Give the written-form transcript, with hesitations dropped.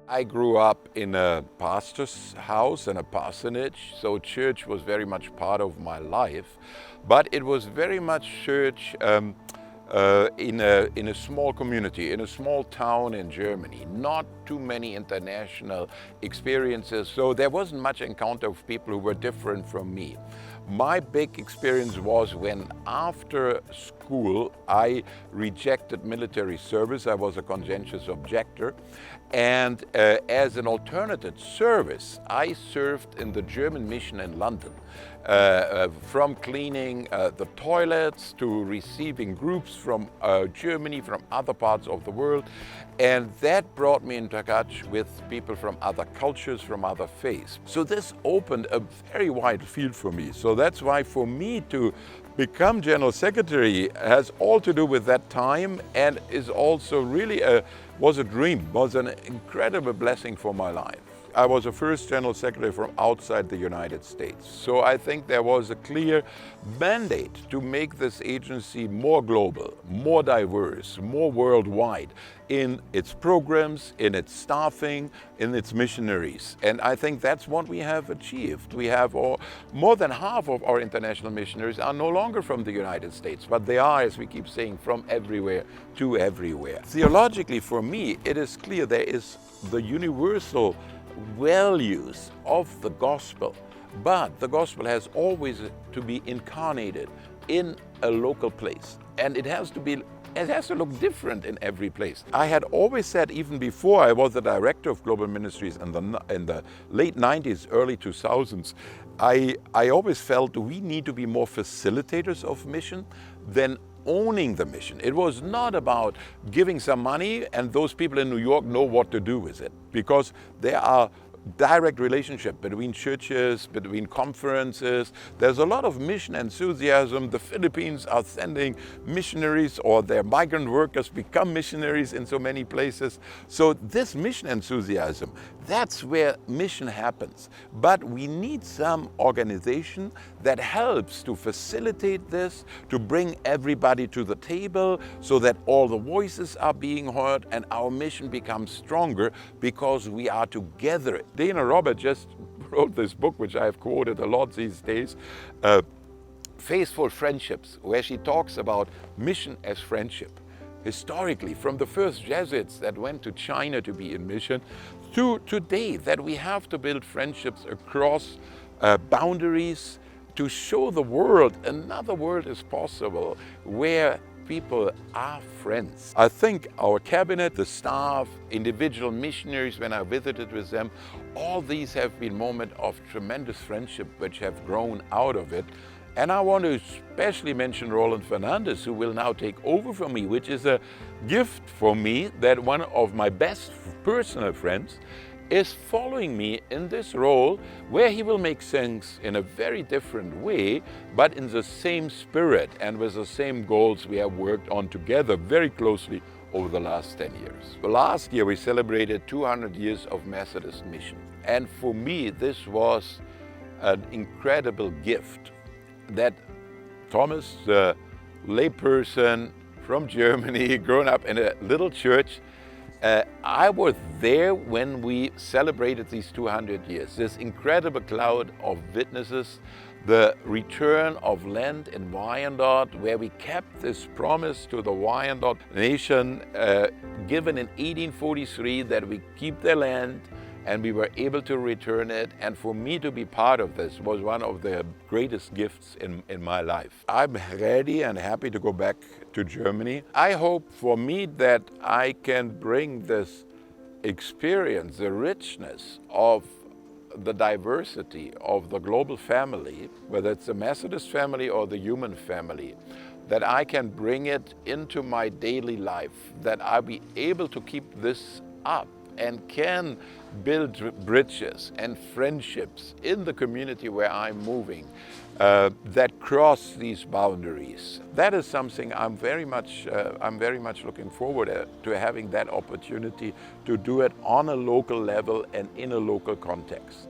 I grew up in a pastor's house and a parsonage, so church was very much part of my life. But it was very much church in a small community, in a small town in Germany. Not too many international experiences, so there wasn't much encounter of people who were different from me. My big experience was when after school I rejected military service. I was a conscientious objector, and as an alternative service I served in the German mission in London, from cleaning the toilets to receiving groups from Germany, from other parts of the world, and that brought me into touch with people from other cultures, from other faiths. So this opened a very wide field for me. So that's why for me to become General Secretary has all to do with that time, and is also really was a dream, was an incredible blessing for my life. I was the first General Secretary from outside the United States. So I think there was a clear mandate to make this agency more global, more diverse, more worldwide in its programs, in its staffing, in its missionaries. And I think that's what we have achieved. We have more than half of our international missionaries are no longer from the United States, but they are, as we keep saying, from everywhere to everywhere. Theologically, for me, it is clear there is the universal values of the gospel, but the gospel has always to be incarnated in a local place, and it has to look different in every place. I had always said, even before I was the director of Global Ministries in the late 90s, early 2000s, I always felt we need to be more facilitators of mission than owning the mission. It was not about giving some money and those people in New York know what to do with it, because there are direct relationship between churches, between conferences. There's a lot of mission enthusiasm. The Philippines are sending missionaries, or their migrant workers become missionaries in so many places. So this mission enthusiasm, that's where mission happens. But we need some organization that helps to facilitate this, to bring everybody to the table so that all the voices are being heard and our mission becomes stronger because we are together. Dana Robert just wrote this book, which I have quoted a lot these days, Faithful Friendships, where she talks about mission as friendship. Historically, from the first Jesuits that went to China to be in mission, to today, that we have to build friendships across boundaries to show the world another world is possible where people are friends. I think our cabinet, the staff, individual missionaries, when I visited with them, all these have been moments of tremendous friendship which have grown out of it. And I want to especially mention Roland Fernandez, who will now take over from me, which is a gift for me that one of my best personal friends is following me in this role, where he will make things in a very different way, but in the same spirit and with the same goals we have worked on together very closely over the last 10 years. Last year we celebrated 200 years of Methodist mission. And for me, this was an incredible gift that Thomas, the layperson from Germany, grown up in a little church, I was there when we celebrated these 200 years, this incredible cloud of witnesses, the return of land in Wyandotte, where we kept this promise to the Wyandotte nation given in 1843 that we keep their land, and we were able to return it. And for me to be part of this was one of the greatest gifts in my life. I'm ready and happy to go back to Germany. I hope for me that I can bring this experience, the richness of the diversity of the global family, whether it's the Methodist family or the human family, that I can bring it into my daily life, that I'll be able to keep this up and can build bridges and friendships in the community where I'm moving that cross these boundaries. That is something I'm very much looking forward to, having that opportunity to do it on a local level and in a local context.